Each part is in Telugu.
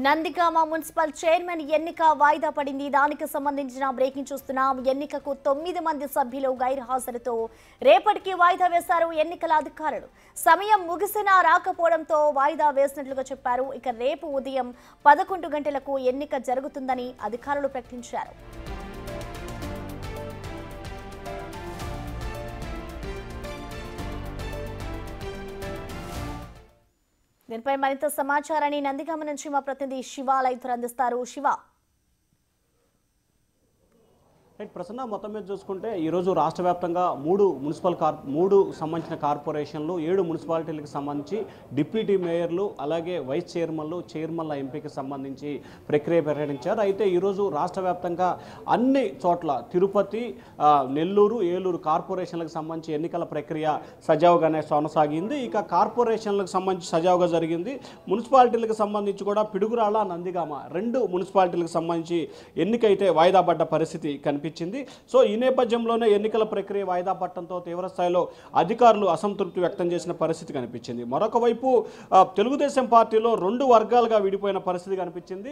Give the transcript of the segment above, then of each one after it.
నందిగామ మున్సిపల్ చైర్మన్ ఎన్నిక వాయిదా పడింది. దానికి సంబంధించిన బ్రేకింగ్ చూస్తున్నాం. ఎన్నికకు 9 మంది సభ్యులు గైర్హాజరుతో రేపటికి వాయిదా వేశారు ఎన్నికల అధికారులు. సమయం ముగిసినా రాకపోవడంతో వాయిదా వేసినట్లుగా చెప్పారు. ఇక రేపు ఉదయం 11 గంటలకు ఎన్నిక జరుగుతుందని అధికారులు ప్రకటించారు. దీనిపై మరింత సమాచారాన్ని నందిగామ నుంచి మా ప్రతినిధి శివ లైవ్ అందిస్తారు. శివ, ప్రసన్న మొత్తం మీద చూసుకుంటే ఈరోజు రాష్ట్ర వ్యాప్తంగా మూడు సంబంధించిన కార్పొరేషన్లు 7 మున్సిపాలిటీలకు సంబంధించి డిప్యూటీ మేయర్లు అలాగే వైస్ చైర్మన్ల ఎంపికకి సంబంధించి ప్రక్రియ ప్రకటించారు. అయితే ఈరోజు రాష్ట్ర వ్యాప్తంగా అన్ని చోట్ల తిరుపతి, నెల్లూరు, ఏలూరు కార్పొరేషన్లకు సంబంధించి ఎన్నికల ప్రక్రియ సజావుగానే కొనసాగింది. ఇక కార్పొరేషన్లకు సంబంధించి సజావుగా జరిగింది. మున్సిపాలిటీలకు సంబంధించి కూడా పిడుగురాళ్ళ, నందిగామ 2 మున్సిపాలిటీలకు సంబంధించి ఎన్నికైతే వాయిదా పడ్డ పరిస్థితి కనిపించింది. సో ఈ నేపథ్యంలోనే ఎన్నికల ప్రక్రియ వాయిదా పడటంతో తీవ్రస్థాయిలో అధికారులు అసంతృప్తి వ్యక్తం చేసిన పరిస్థితి కనిపించింది. మరొక వైపు తెలుగుదేశం పార్టీలో 2 వర్గాలుగా విడిపోయిన పరిస్థితి కనిపించింది.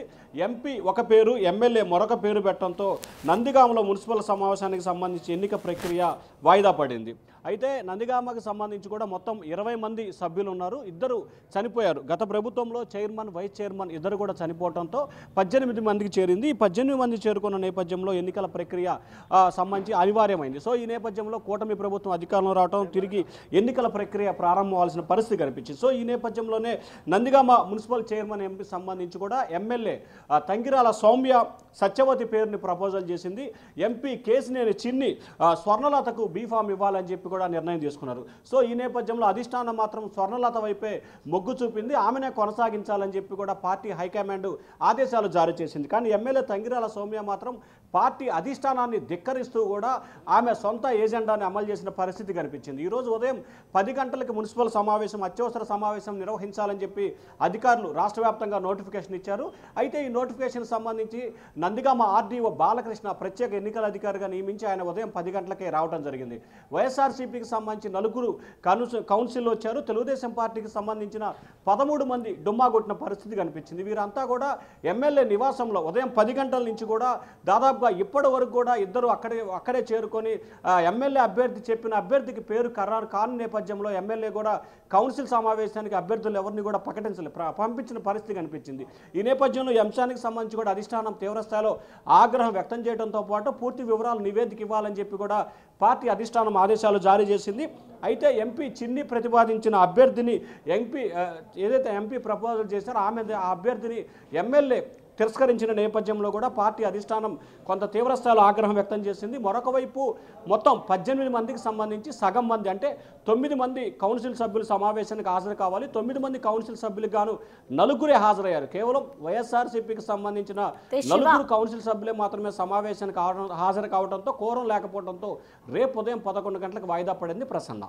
ఎంపీ ఒక పేరు, ఎమ్మెల్యే మరొక పేరు పెట్టడంతో నందిగామలో మున్సిపల్ సమావేశానికి సంబంధించి ఎన్నిక ప్రక్రియ వాయిదా పడింది. అయితే నందిగామకు సంబంధించి కూడా మొత్తం 20 మంది సభ్యులు ఉన్నారు. 2 చనిపోయారు. గత ప్రభుత్వంలో చైర్మన్, వైస్ చైర్మన్ 2 కూడా చనిపోవడంతో 18 మందికి చేరింది. ఈ 18 మంది చేరుకున్న నేపథ్యంలో ఎన్నికల ప్రక్రియ సంబంధించి అనివార్యమైంది. సో ఈ నేపథ్యంలో కూటమి ప్రభుత్వం అధికారంలో రావడం, తిరిగి ఎన్నికల ప్రక్రియ ప్రారంభమవలసిన పరిస్థితి కనిపించింది. సో ఈ నేపథ్యంలోనే నందిగామ మున్సిపల్ చైర్మన్ ఎంపీ సంబంధించి కూడా ఎమ్మెల్యే తంగిరాల సౌమ్య సత్యవతి పేరుని ప్రపోజల్ చేసింది. ఎంపీ కేసినేని చిన్ని స్వర్ణలతకు బీఫామ్ ఇవ్వాలని చెప్పి కూడా నిర్ణయం తీసుకున్నారు. సో ఈ నేపథ్యంలో అధిష్టానం మాత్రం స్వర్ణలత వైపే మొగ్గు చూపింది. ఆమెనే కొనసాగించాలని చెప్పి కూడా పార్టీ హైకమాండ్ ఆదేశాలు జారీ చేసింది. కానీ ఎమ్మెల్యే తంగిరాల సౌమ్య మాత్రం పార్టీ అధిష్టానాన్ని ధిక్కరిస్తూ కూడా ఆమె సొంత ఏజెండాని అమలు చేసిన పరిస్థితి కనిపించింది. ఈరోజు ఉదయం 10 గంటలకు మున్సిపల్ సమావేశం, అత్యవసర సమావేశం నిర్వహించాలని చెప్పి అధికారులు రాష్ట్ర వ్యాప్తంగా నోటిఫికేషన్ ఇచ్చారు. అయితే ఈ నోటిఫికేషన్ సంబంధించి నందిగామ ఆర్డీఓ బాలకృష్ణ ప్రత్యేక ఎన్నికల అధికారిగా నియమించి ఆయన ఉదయం 10 గంటలకే రావడం జరిగింది. వైఎస్ఆర్సీపీకి సంబంధించి 4 కౌన్సిల్ వచ్చారు. తెలుగుదేశం పార్టీకి సంబంధించిన 13 మంది డుమ్మా కొట్టిన పరిస్థితి కనిపించింది. వీరంతా కూడా ఎమ్మెల్యే నివాసంలో ఉదయం 10 గంటల నుంచి కూడా దాదాపుగా ఇప్పటి వరకు కూడా 2 అక్కడే చేరుకొని ఎమ్మెల్యే అభ్యర్థి చెప్పిన అభ్యర్థికి పేరు ఖరారు కాని నేపథ్యంలో ఎమ్మెల్యే కూడా కౌన్సిల్ సమావేశానికి అభ్యర్థులు ఎవరిని కూడా పంపించిన పరిస్థితి కనిపించింది. ఈ నేపథ్యంలో ఈ అంశానికి సంబంధించి కూడా అధిష్టానం తీవ్రస్థాయిలో ఆగ్రహం వ్యక్తం చేయడంతో పాటు పూర్తి వివరాలు నివేదిక ఇవ్వాలని చెప్పి కూడా పార్టీ అధిష్టానం ఆదేశాలు జారీ చేసింది. అయితే ఎంపీ చిన్ని ప్రతిపాదించిన అభ్యర్థిని ఏదైతే ఎంపీ ప్రపోజల్ చేశారో ఆ అభ్యర్థిని ఎమ్మెల్యే తిరస్కరించిన నేపథ్యంలో కూడా పార్టీ అధిష్టానం కొంత తీవ్రస్థాయిలో ఆగ్రహం వ్యక్తం చేసింది. మరొక వైపు మొత్తం 18 మందికి సంబంధించి సగం మంది అంటే 9 మంది కౌన్సిల్ సభ్యులు సమావేశానికి హాజరు కావాలి. 9 మంది కౌన్సిల్ సభ్యులకు గాను 4 హాజరయ్యారు. కేవలం వైఎస్ఆర్సీపీకి సంబంధించిన 4 కౌన్సిల్ సభ్యులే మాత్రమే సమావేశానికి హాజరు కావడంతో కోరం లేకపోవడంతో రేపు ఉదయం 11 గంటలకు వాయిదా పడింది. ప్రసన్న,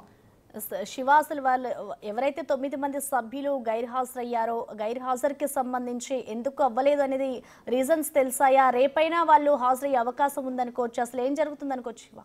శివ, అసలు వాళ్ళు ఎవరైతే 9 మంది సభ్యులు గైర్హాజరయ్యారో గైర్హాజరుకి సంబంధించి ఎందుకు అవ్వలేదు అనేది రీజన్స్ తెలుసాయా? రేపైనా వాళ్ళు హాజరయ్యే అవకాశం ఉందనుకోవచ్చు. అసలు ఏం జరుగుతుంది అనుకోవచ్చు శివ?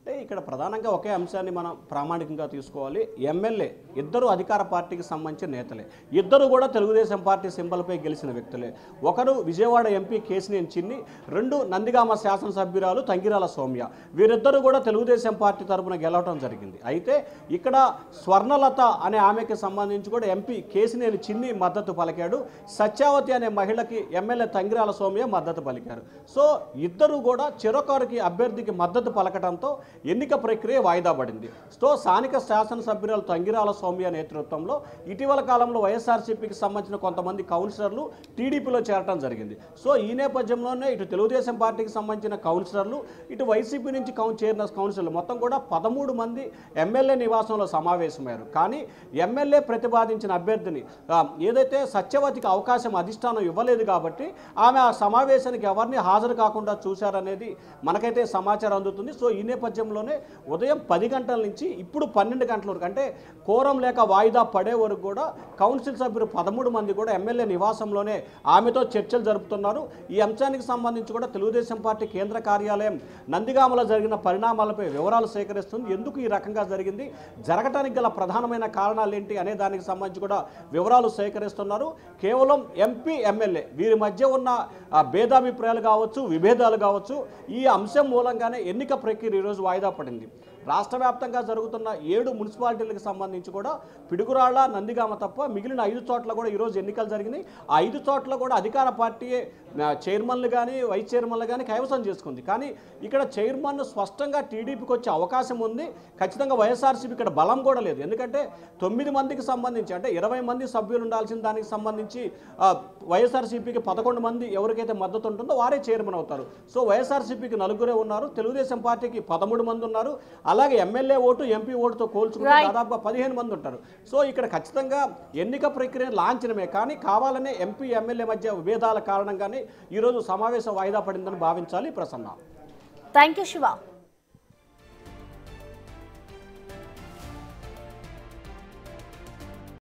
అంటే ఇక్కడ ప్రధానంగా ఒకే అంశాన్ని మనం ప్రామాణికంగా తీసుకోవాలి. ఎమ్మెల్యే 2 అధికార పార్టీకి సంబంధించిన నేతలే, 2 కూడా తెలుగుదేశం పార్టీ సింబల్పై గెలిచిన వ్యక్తులే. ఒకరు విజయవాడ ఎంపీ కేసినేని చిన్ని, 2 నందిగామ శాసనసభ్యురాలు తంగిరాల సౌమ్య. వీరిద్దరూ కూడా తెలుగుదేశం పార్టీ తరఫున గెలవడం జరిగింది. అయితే ఇక్కడ స్వర్ణలత అనే ఆమెకి సంబంధించి కూడా ఎంపీ కేసినేని చిన్ని మద్దతు పలికాడు. సత్యావతి అనే మహిళకి ఎమ్మెల్యే తంగిరాల సౌమ్య మద్దతు పలికారు. సో 2 కూడా చెరొకరికి అభ్యర్థికి మద్దతు పలకడంతో ఎన్నిక ప్రక్రియ వాయిదా పడింది. సో స్థానిక శాసనసభ్యురాలు తంగిరాల సౌమ్య నేతృత్వంలో ఇటీవల కాలంలో వైఎస్ఆర్సీపీకి సంబంధించిన కొంతమంది కౌన్సిలర్లు టీడీపీలో చేరటం జరిగింది. సో ఈ నేపథ్యంలోనే ఇటు తెలుగుదేశం పార్టీకి సంబంధించిన కౌన్సిలర్లు, ఇటు వైసీపీ నుంచి చేరిన కౌన్సిలర్లు మొత్తం కూడా 13 మంది ఎమ్మెల్యే నివాసంలో సమావేశమయ్యారు. కానీ ఎమ్మెల్యే ప్రతిపాదించిన అభ్యర్థిని ఏదైతే సత్యవతికి అవకాశం అధిష్టానం ఇవ్వలేదు కాబట్టి ఆమె ఆ సమావేశానికి ఎవరిని హాజరు కాకుండా చూశారనేది మనకైతే సమాచారం అందుతుంది. సో ఈ నేపథ్యంలో నివాసంలోనే ఉదయం 10 గంటల నుంచి ఇప్పుడు 12 గంటల వరకు, అంటే కోరం లేక వాయిదా పడే వరకు కూడా కౌన్సిల్ సభ్యులు 13 మంది కూడా ఎమ్మెల్యే నివాసంలోనే ఆమెతో చర్చలు జరుపుతున్నారు. ఈ అంశానికి సంబంధించి కూడా తెలుగుదేశం పార్టీ కేంద్ర కార్యాలయం నందిగామలో జరిగిన పరిణామాలపై వివరాలు సేకరిస్తుంది. ఎందుకు ఈ రకంగా జరిగింది, జరగటానికి గల ప్రధానమైన కారణాలు ఏంటి అనే దానికి సంబంధించి కూడా వివరాలు సేకరిస్తున్నారు. కేవలం ఎంపీ ఎమ్మెల్యే వీరి మధ్య ఉన్న భేదాభిప్రాయాలు కావచ్చు, విభేదాలు కావచ్చు, ఈ అంశం మూలంగానే ఎన్నిక ప్రక్రియ ఈరోజు వాయిదా పడింది. రాష్ట్ర వ్యాప్తంగా జరుగుతున్న 7 మున్సిపాలిటీలకు సంబంధించి కూడా పిడుగురాళ్ల, నందిగామ తప్ప మిగిలిన 5 చోట్ల కూడా ఈరోజు ఎన్నికలు జరిగినాయి. ఆ 5 చోట్ల కూడా అధికార పార్టీయే చైర్మన్లు కానీ వైస్ చైర్మన్లు కానీ కైవసం చేసుకుంది. కానీ ఇక్కడ చైర్మన్ స్పష్టంగా టీడీపీకి వచ్చే అవకాశం ఉంది. ఖచ్చితంగా వైఎస్ఆర్సీపీ ఇక్కడ బలం కూడా లేదు. ఎందుకంటే 9 మందికి సంబంధించి, అంటే 20 మంది సభ్యులు ఉండాల్సిన దానికి సంబంధించి వైఎస్ఆర్సీపీకి 11 మంది ఎవరికైతే మద్దతు ఉంటుందో వారే చైర్మన్ అవుతారు. సో వైఎస్ఆర్సీపీకి 4 ఉన్నారు, తెలుగుదేశం పార్టీకి 13 మంది ఉన్నారు, అలాగే ఎమ్మెల్యే ఓటు ఎంపీ ఓటుతో కోల్చుకుంటే దాదాపుగా 15 మంది ఉంటారు. సో ఇక్కడ ఖచ్చితంగా ఎన్నిక ప్రక్రియ లాంఛనమే, కానీ కావాలనే ఎంపీ ఎమ్మెల్యే మధ్య విభేదాల కారణంగానే ఈరోజు సమావేశం వాయిదా పడిందని భావించాలి. ప్రసన్న. Thank you Shiva.